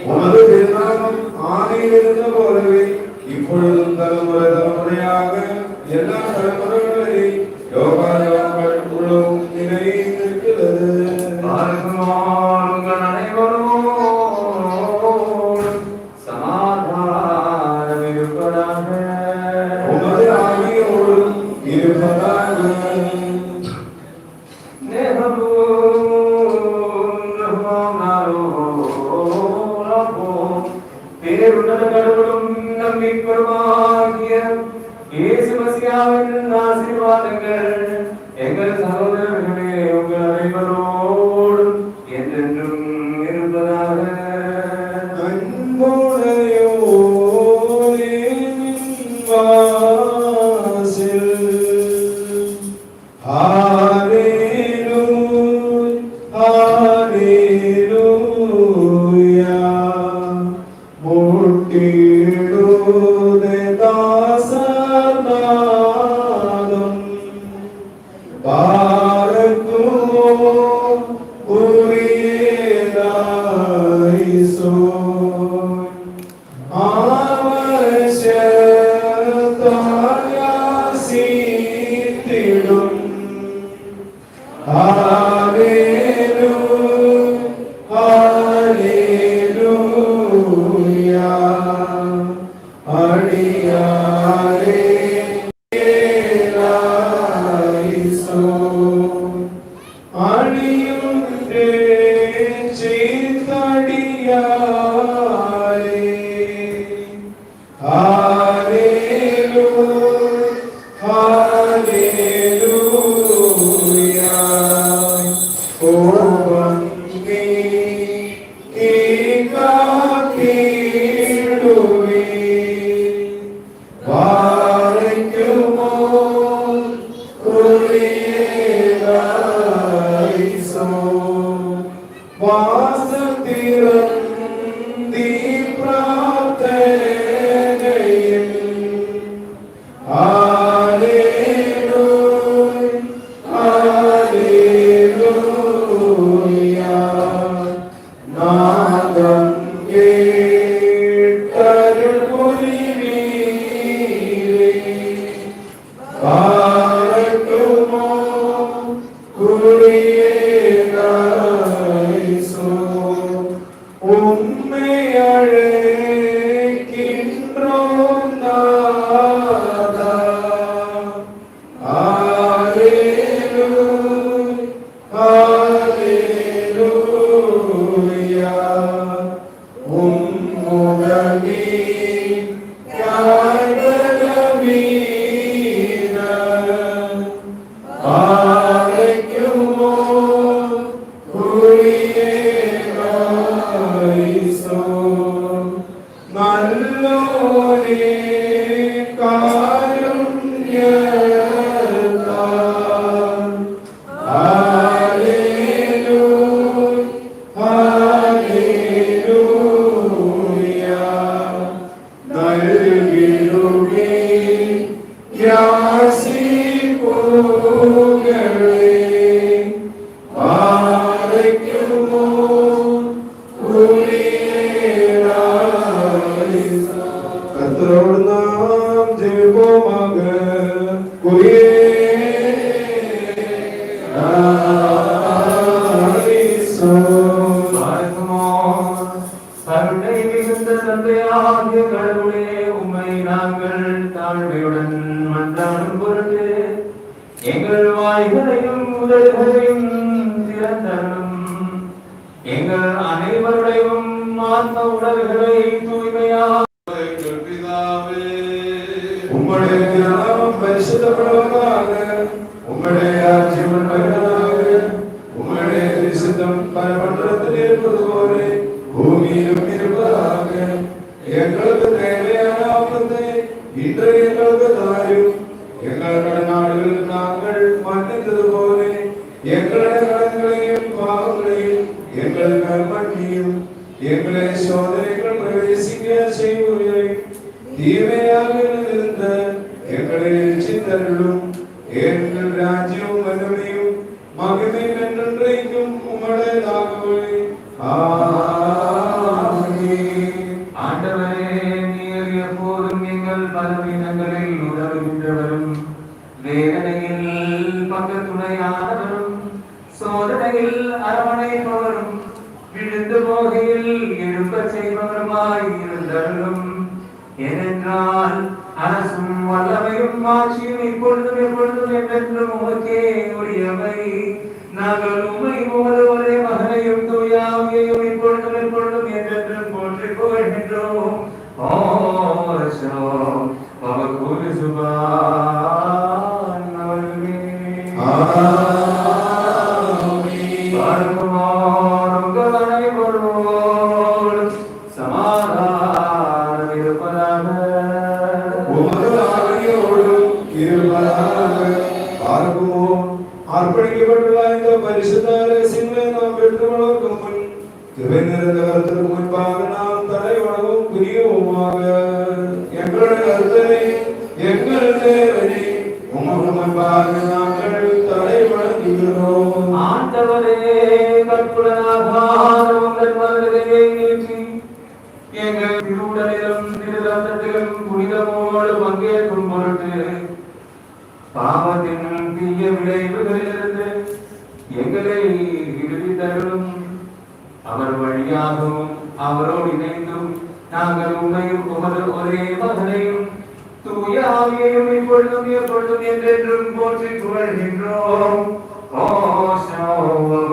உமது திருநாமம் ஆதியிலிருந்த போலவே இப்பொழுதும் தலைமுறை தலைமுறையாக எல்லா தலைமுறைகளையும் யோகாயோகங்கள் உழவும் நிலைத்திருக்கிறது. உங்கள் அனைவரும் சமாதானம் இருப்பதாக. உமது ஆவியோடும் இருப்பதாக. கடவுளும் நம்பிக்கொள்வாகிய இயேசு மசியாவின் ஆசீர்வாதங்கள் எங்கள் சகோதரர்களே உங்கள் அனைவரோடும் என்றென்றும் இருப்பதாக. ஆண்டவரே கற்புடனாக உங்கள் மனதிலே நீட்டி எங்கள் திருவுடலிலும் திருரத்தத்திலும் புனிதமோடு பங்கேற்கும் பொருட்டு பாவத்தின் தீய விளைவுகளிலிருந்து எங்களை விடுவித்தருளும். அவர் வழியாகவும் அவரோடு இணைந்தும் நாங்கள் உண்மையும் உமது ஒரே மகனையும் தூய ஆவியையும் இப்பொழுதும் எப்பொழுதும் என்றென்றும் போற்றி புகழ்கின்றோம். உங்கள்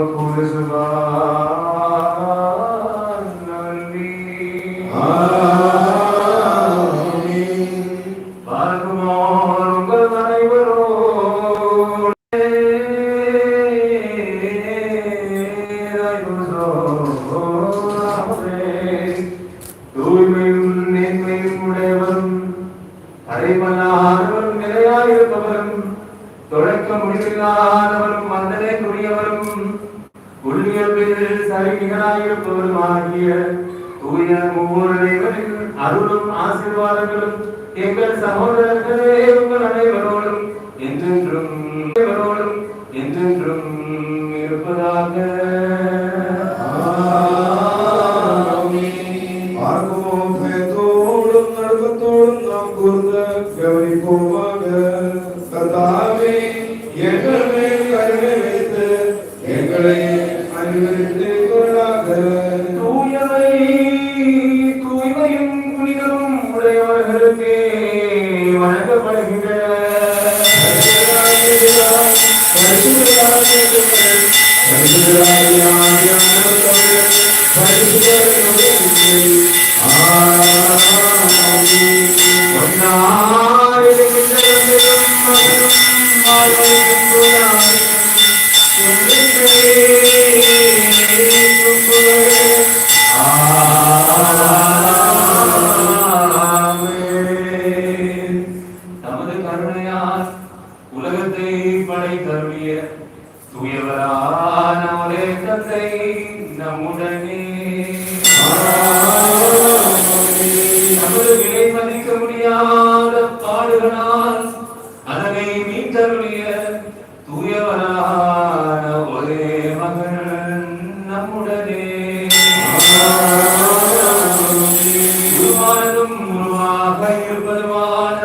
தூய்மையும் நேர்மையும் உடையவரும் அடைமல்லாதவரும் நிலையாயிருப்பவரும் தொடக்க முடிவில்லாதவரும் மந்தனைக்குரியவரும் உள்ளியல்பில் சரிநிகராயிருப்பவரும் ஆகிய தூய ஒவ்வொரு தேவனின் அருளும் ஆசீர்வாதங்களும் எங்கள் சகோதரர்களே உங்கள் அனைவரோடும் என்றென்றும் என்றென்றும் இருப்பதாக. கவனிப்போமாக. கர்த்தாவே, எங்கள் மேல் கருணை வைத்து எங்களை அனுமதித்துக் கொள்ளாக. தூய்மையும் புனிதமும் உடையவர்களுக்கு வழங்கப்படுகின்றன. தமது கருணையால் உலகத்தை படைத்தருளிய தூயவரான ஒரே தந்தை நம்முடனே நமது விலை மதிக்க முடியாத பாடுகளால் அதனை மீட்டருளிய தூயவரான ஒரே மகன் நம்முடனே உருவானதும் உருவாக இருப்பதுமான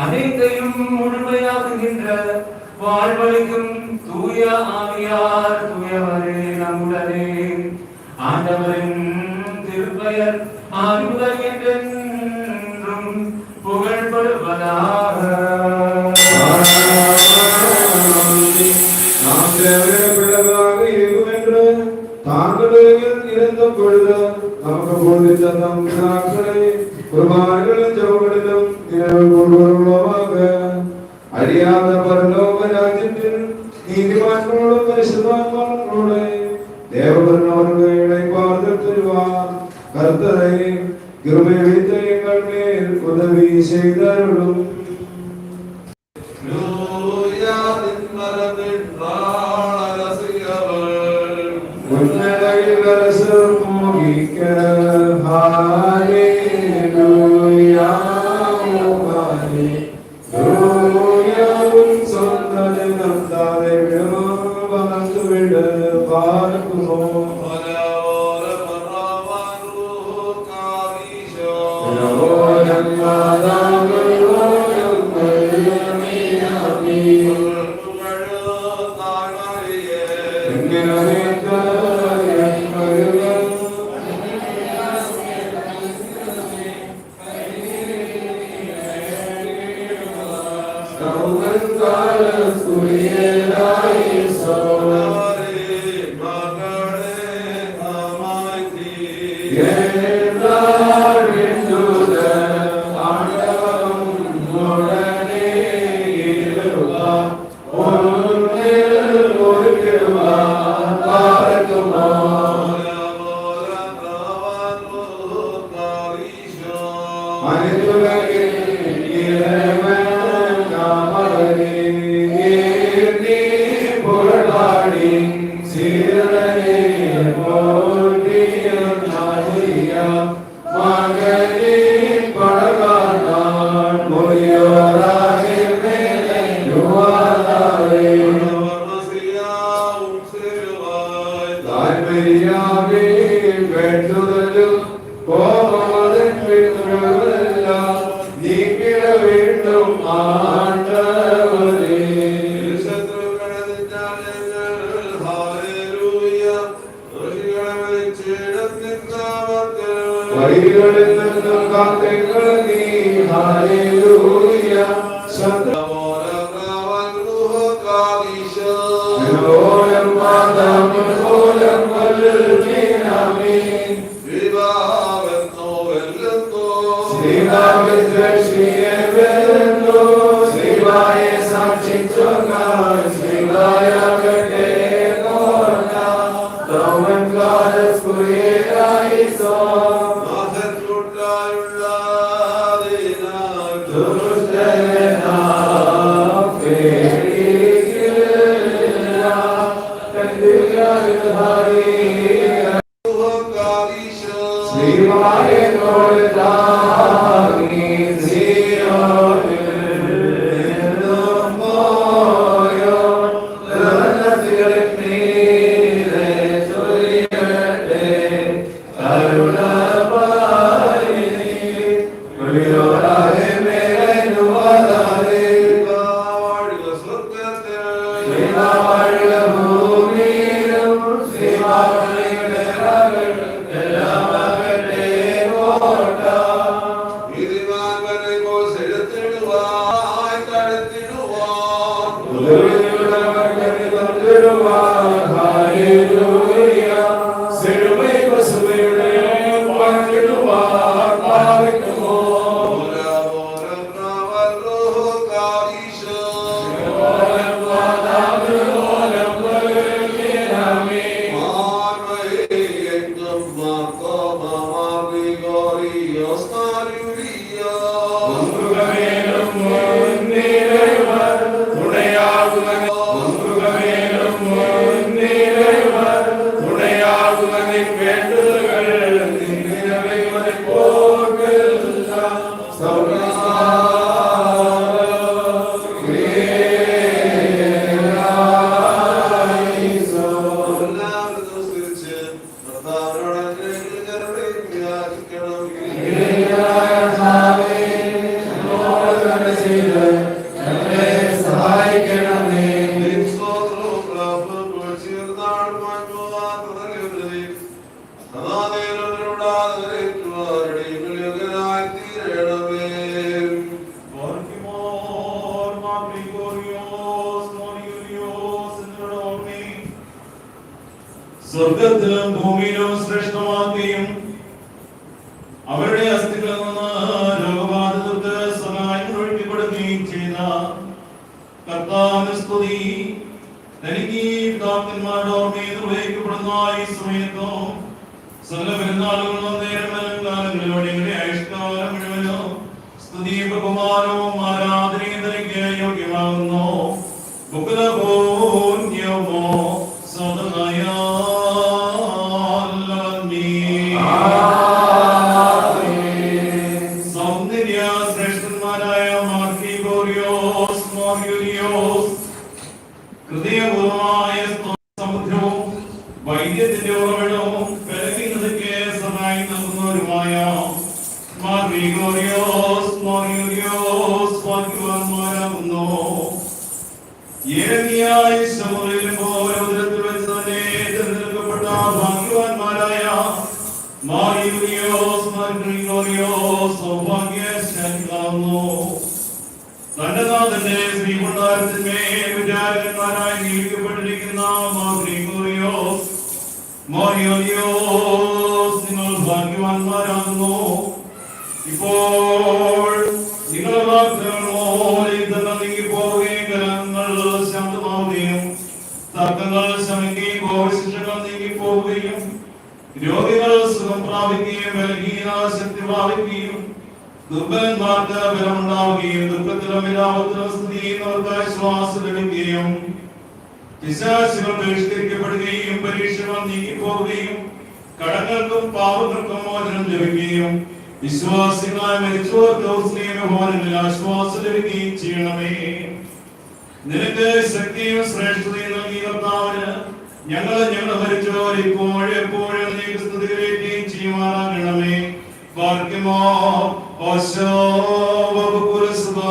அனைத்தையும் முழுமையாக்குகின்ற வாழ்வழிக்கும் தூய ஆவியார் தூயவரே நம்முடனே ஆண்டவரின் திருப்பெயர் ஆறுதல் என்றென்றும் புகழ்படுவதாக. நாம் பிள்ளைகளாக இருக்கும் என்று தாங்களும் இருந்த பொழுது நமக்கு போதித்த நம் பிதாக்களை குருமார்களின் ஜெபங்களிலும் நினைவு கூர்வதாக. அறியாத பரலோக ராஜ்யத்தில் நீதிமான்களோடு பரிசுத்தவான்களோடு தேவபுரன் அவர்கள் இணைப்பார்த்து தருவார். கர்த்தரை கிருபை வைத்த எங்கள் மேல் உதவி செய்தருளும். உன்னதையில் அரசு மோகிக்க ஹalleluya ஹalleluya உன் சொந்த ஜனம் தாரை வந்து விட பார்க்கிறோம். Maria, വീണ്ടും ആണ്ടവരേ വഴികളിൽ നിന്നും കാത്തുകൾ നീ ഹല്ലേലൂയ ശബ്ദോലം മാതാം ഓലം വല്ലിനാമേ ശ്രീനാമേ ശ്രീയെ വെല്ലോ ശ്രീവായ സാക്ഷിച്ചുകാർ ശ്രീവായ കട്ടേ കോർണ തവൻ കാലസ്കുയേരായി സോ സ്വർഗത്തിലും ഭൂമിയിലും ശ്രേഷ്ഠമാക്കുകയും അവരുടെ അസ്ഥികളിൽ നിന്ന് രോഗബാധിതർക്ക് സഹായം ഒഴുക്കിക്കൊടുക്കുകയും ചെയ്ത കർത്താവിന്റെ സ്തുതി തനിക്ക് പിതാക്കന്മാരുടെ ഓർമ്മയിൽ നിർവഹിക്കപ്പെടുന്ന ഈ സമയത്തും സകല പെരുന്നാളുകളും നേരങ്ങളും കാലങ്ങളിലൂടെ എങ്ങനെ ആയുഷ്കാലം മുഴുവനും സ്തുതിയും ബഹുമാനവും ആരാധനയും തനിക്ക് യോഗ്യമാകുന്നു ബുക്കുലഭൂന്യമോ സ്വതനായ സൗന്ദര്യ ശ്രേഷ്ഠന്മാരായ മാർക്കിഗോറിയോസ് മോർയൂലിയോസ് ഹൃദയപൂർവമായ സമുദ്രവും വൈദ്യത്തിന്റെ ഉറവിടവും കലകിനതൊക്കെ സഹായം നൽകുന്നവരുമായ മാർക്കിഗോറിയോസ് മോർയൂലിയോസ് ഭാഗ്യവാന്മാരാകുന്നു. യേറെമിയായ ശമൂവേലിലും ഓരോരുത്തരിൽ വെച്ച് തന്നെ തിരഞ്ഞെടുക്കപ്പെട്ട ഭാഗ്യവാന്മാരായ മാർയൂലിയോസ് മാർഗ്രിഗോറിയോസ് സൗഭാഗ്യശാലികളാകുന്നു. തന്റെ നാഥന്റെ ശ്രീകൊണ്ടാരത്തിന്മേൽ വിചാരകന്മാരായി നിയമിക്കപ്പെട്ടിരിക്കുന്ന മാർഗ്രിഗോറിയോസ് മാർയൂലിയോസ് നിങ്ങൾ ഭാഗ്യവാന്മാരാകുന്നു. ഇപ്പോൾ നിങ്ങളുടെ വാക്കുകളോ നീങ്ങി പോവുകയും കലങ്ങൾ ശാന്തമാവുകയും തർക്കങ്ങൾ ശമിക്കുകയും കോപശിക്ഷകൾ നീങ്ങി പോവുകയും രോഗികൾ സുഖം പ്രാപിക്കുകയും ബലഹീന ശക്തി പ്രാപിക്കുകയും ദുർബലന്മാർക്ക് ബലമുണ്ടാവുകയും ദുഃഖത്തിലും വിലാപത്തിലും സ്ഥിതി ചെയ്യുന്നവർക്ക് ആശ്വാസം ലഭിക്കുകയും പിശാചുകൾ ബഹിഷ്കരിക്കപ്പെടുകയും പരീക്ഷകൾ നീങ്ങിപ്പോവുകയും കടങ്ങൾക്കും പാപങ്ങൾക്കും മോചനം ലഭിക്കുകയും വിശ്വാസികളായ മരിച്ചവർക്ക് സ്നേഹഭവനങ്ങളിൽ ആശ്വാസം ലഭിക്കുകയും ചെയ്യണമേ. നിനക്ക് ശക്തിയും ശ്രേഷ്ഠതയും നൽകിയ കർത്താവിന് ഞങ്ങൾ മരിച്ചവർ ഇപ്പോഴും എപ്പോഴും സ്തുതി കരയുകയും ചെയ്യുമാറാകണമേ. ബാർക്കുമോ ഓശോ വകുപ്പുരസ്ബാലവന്നി.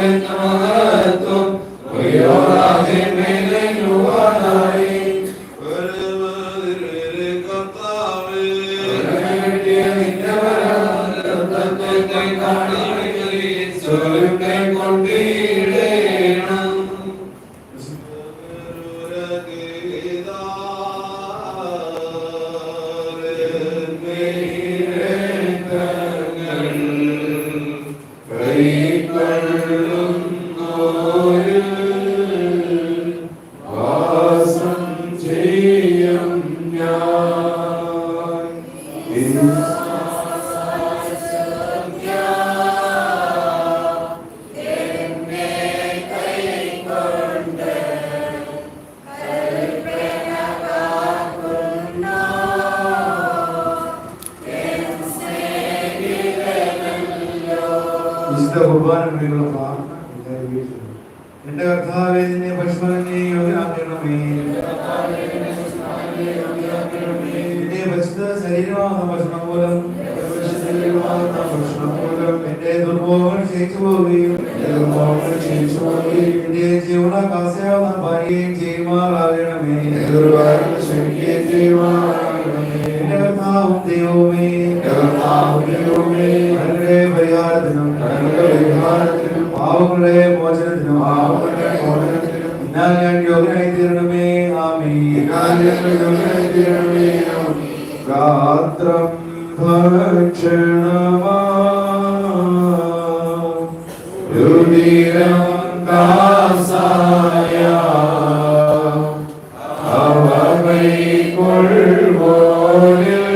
Thank you. വിശുദ്ധ കുർബാന വേണ്ടിയുള്ള പ്രാർത്ഥന എന്റെ കർത്താവേ നിന്നെ പരിശുദ്ധനെ യോഗ്യനാക്കണമേ. നിന്റെ പരിശുദ്ധ ശരീരമാകുന്ന ഭക്ഷണം മൂലം എന്റെ ദുർബോധങ്ങൾ ക്ഷയിച്ചു പോവുകയും എന്റെ ജീവനക്കാശയാവുന്ന ഭാര്യയും ചെയ്യുമാറാകണമേ. എന്റെ കർത്താവും ദൈവമേ ഞങ്ങളുടെ പരിഹാരത്തിനും പാവങ്ങളുടെ മോചനത്തിനും ഞാൻ യോഗ്യനായി തീരണമേ. ആമേൻ. ഗാത്രം ഭക്ഷണമാ രുധിരം കാസായ അവകൈക്കൊള്ളുവോരിൽ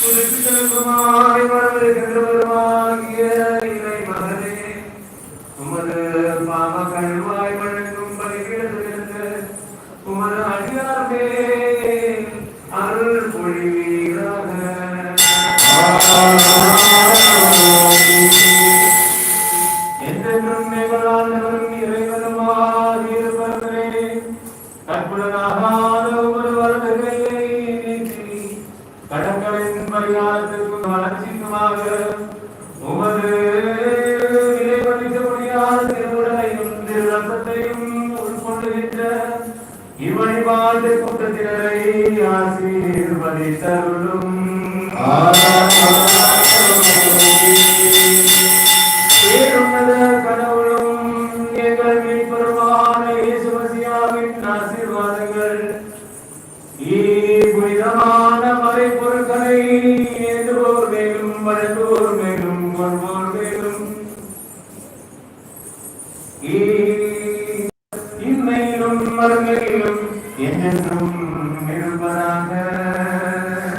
Hallelujah. செல்வமாய் வளர்கின்றவருமாகிய இறைமகனே, உமது பாவ கழுவாய் வழங்கும் பலிகளிலிருந்து உமது அடியார்மே அருள் பொழிவீராக. என்றென்றும் மேலாண்டவரும் இறைவனுமாய் இருப்பவரே, கற்புடனாகாத உமது வலது கையை நீட்டி கடன்களின் பரிகாரத்திற்கும் வளர்ச்சிக்குமாக உமது விலைமதிக்க முடியாத திருவுடலையும் திருரத்தத்தையும் உட்கொள்ளுகின்ற இவ்வழிபாட்டு கூட்டத்தினரை ஆசீர்வதித்தருளும். பேருன்னத கடவுளும் எங்கள் மீட்பருமான இயேசு மசியாவின் ஆசீர்வாதங்கள் புனிதமான மறைப்பொருட்களை ஏற்றுவோர் மேலும் வளர்ந்தோர் மேலும் கொள்வோர் மேலும் இன்மையிலும் மறுமையிலும் என்றென்றும் இருப்பதாக.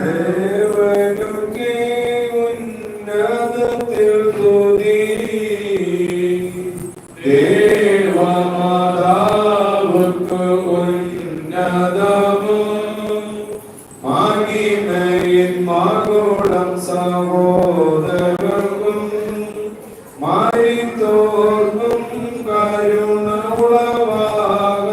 தேவனுக்கே உன்னதத்தில் துதி, தேவமாதாவுக்கு உன்னதமும் மகிமையின் மகுடம் சகோதரர்க்கும் மரித்தோர்க்கும் கருண உளவாக.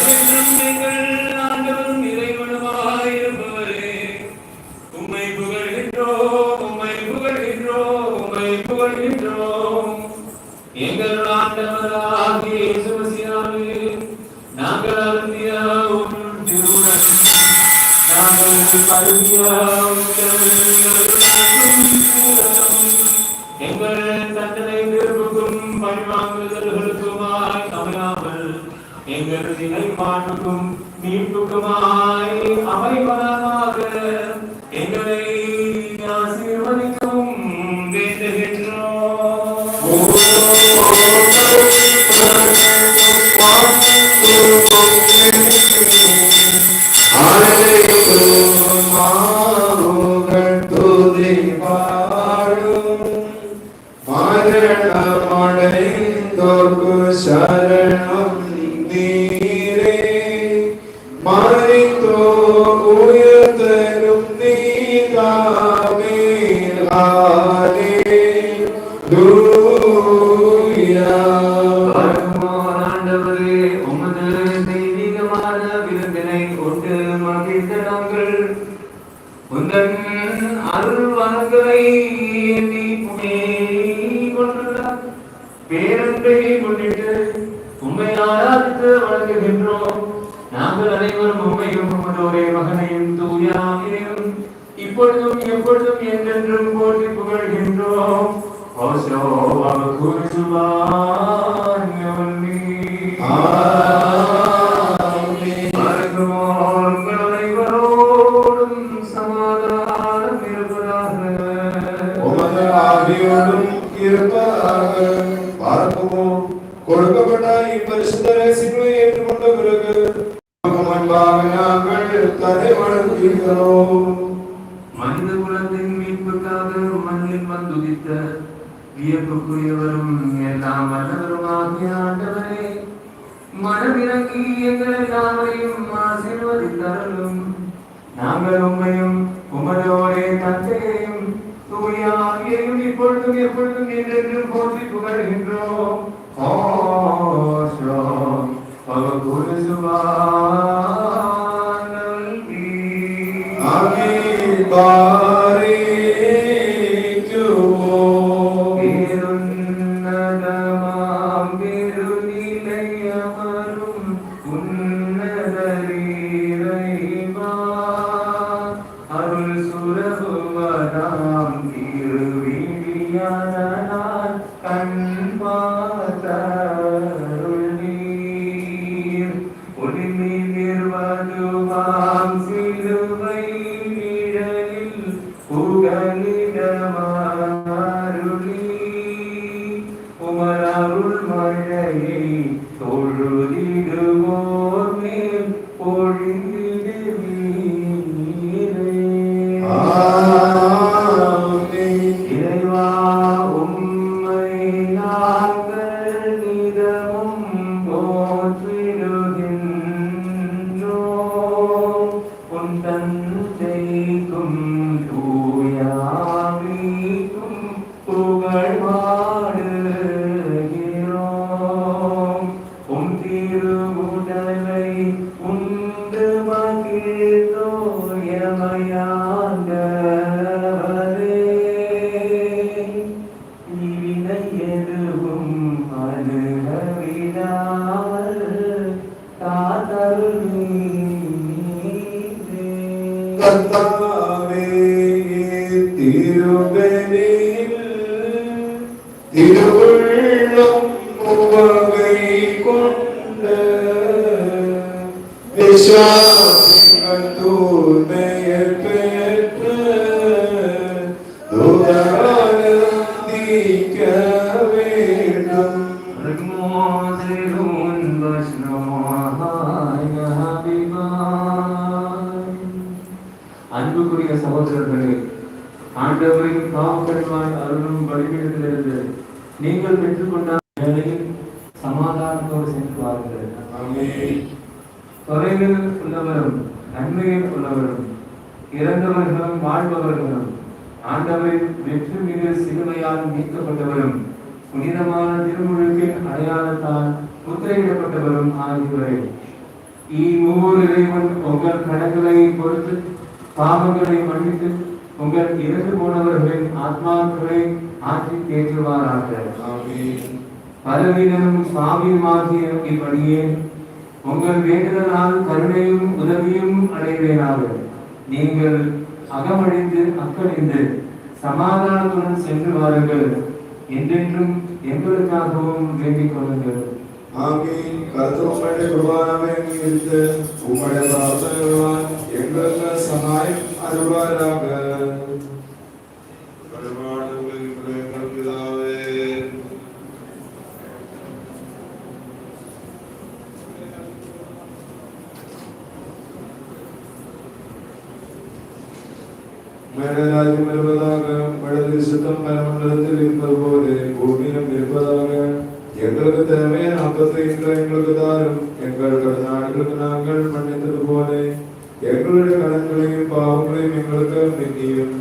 என்றென்றும் எங்கள் ஆண்டவரும் இறைவனுமாய் இருப்பவரே, உம்மை புகழ்கின்றோம், உம்மை புகழ்கின்றோம், உம்மை புகழ்கின்றோம். எங்கள் ஆண்டவராகிய இயேசு மசியாவே, நாங்கள் அருந்திய உம் திருவுடன் நாங்கள் பருகிய உம் எங்கள் தண்டனை தீர்ப்புக்கும் பழிவாங்குதல்களுக்குமாய் அமையாமல் எங்கள் நிலை மாற்றுக்கும் மீட்புக்குமாய் அமைவதாக எங்களை ஆசீர்வதிக்கவும் வேண்டுகின்றோம். மரணமடைந்தோர்க்கு சரணம் நீரே, மரித்தோர் உயிர்த்தெழும் நீதாமே. ஹல்லேலூயா. ஆண்டவரே, உமது தெய்வீகமான விருந்தினை கொண்டு மகிழ்ந்த நாங்கள் உந்தன் அருள் வனங்களை எண்ணி கொண்டுள்ளார் பேரன்பை முன்னிட்டு உம்மை ஆராதித்து வழங்குகின்றோம். நாங்கள் அனைவரும் உம்மையும் உமது ஒரே மகனையும் தூயாமையும் இப்பொழுதும் எப்பொழுதும் என்றென்றும் போற்றி புகழ்கின்றோம். ஓசோ சமாதானம் இருப்பதாக. உமது ஆவியோடும் இருப்பதாக. பார்ப்போம், கொடுக்கப்பட்ட இப்பரிசுத்த ரகசியங்களை ஏற்றுக்கொண்ட பிறகு முன்பாக நாங்கள் தலை வணங்குகிறோம். மனித குலத்தின் மீட்புக்காக மண்ணில் வந்துதித்த வியப்புக்குரியவரும் எல்லாம் வல்லவருமாகிய ஆண்டவரே, மனமிறங்கி எங்களை யாவரையும் ஆசீர்வதித்தருளும். நாங்கள் உம்மையும் உமதோரே தந்தையையும் தூயாவியையும் இப்பொழுதும் எப்பொழுதும் என்றென்றும் போற்றி புகழ்கின்றோம். உன்னதமாம் பெருநிலை அமரும் உன்னதரீரைவா, அருள் சுரபுவதாம் திருவிழியானால் கண்பாத்தருள் நீர். ஒளிமி நிர்வதுவாம் சிலுவை நிழலில் புகலிடமாருளி, உமரருள் மழையை தொழுதிடுவோர் மேல் விசுவாசிகள் தூய்மையைப் பெற்று தூதரானந்திக்க வேண்டும். அன்புக்குரிய சகோதரர்களே, ஆண்டவரின் பாவக்கருமாய் அருளும் வழிபீடத்திலிருந்து நீங்கள் பெற்றுக்கொண்ட வேளையில் சமாதானத்தோடு சென்று வாருங்கள். தொலைவில் உள்ளவரும் நன்மையில் உள்ளவரும் இறந்தவர்களும் வாழ்பவர்களும் ஆண்டவரின் வெற்றி மீது சிலுவையால் மீட்கப்பட்டவரும் புனிதமான திருமுழுக்கின் அடையாளத்தால் முத்திரையிடப்பட்டவரும் ஆகியோரே, இம்மூவர் இறைவன் உங்கள் கடன்களை பொறுத்து பாவங்களை மன்னித்து உங்கள் இறந்து போனவர்களின் ஆத்மாக்களை ஆற்றி தேற்றுவாராக. பலவீனமும் பாவியுமாகிய இப்படியே உங்கள் வேண்டுதலால் கருணையும் உதவியும் அடைவேனாக. நீங்கள் அகமழிந்து அக்கழிந்து சமாதானத்துடன் சென்று வாருங்கள். என்றென்றும் எங்களுக்காகவும் வேண்டிக் கொள்ளுங்கள். ஆமீன். கர்த்தருடைய குர்பானமே மீது உம்முடைய பிரார்த்தனைகளால் எங்களுக்கு சகாயம் அருள்வாராக. மேலராஜ்யம் இருப்பதாக, வலது சுத்தம் பரமண்டலத்தில் இருப்பது போல பூமியிலும் இருப்பதாக. எங்களுக்கு தேவையான அப்பத்தை இன்று எங்களுக்கு தாரும். எங்கள் கடனாளிகளுக்கு நாங்கள் மன்னித்தது போல எங்களுடைய கடன்களையும் பாவங்களையும் எங்களுக்கு மன்னியும்.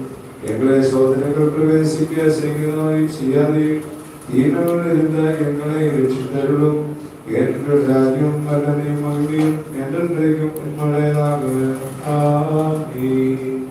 எங்களை சோதனைகள் பிரவேசிக்க செய்யாதையும் தீனோடு இருந்த எங்களை ரட்சித்தருளும். எங்கள் ராஜ்யம் வல்லமையும் மகிமையும் என்றென்றைக்கும் உண்மையாக. ஆமென்.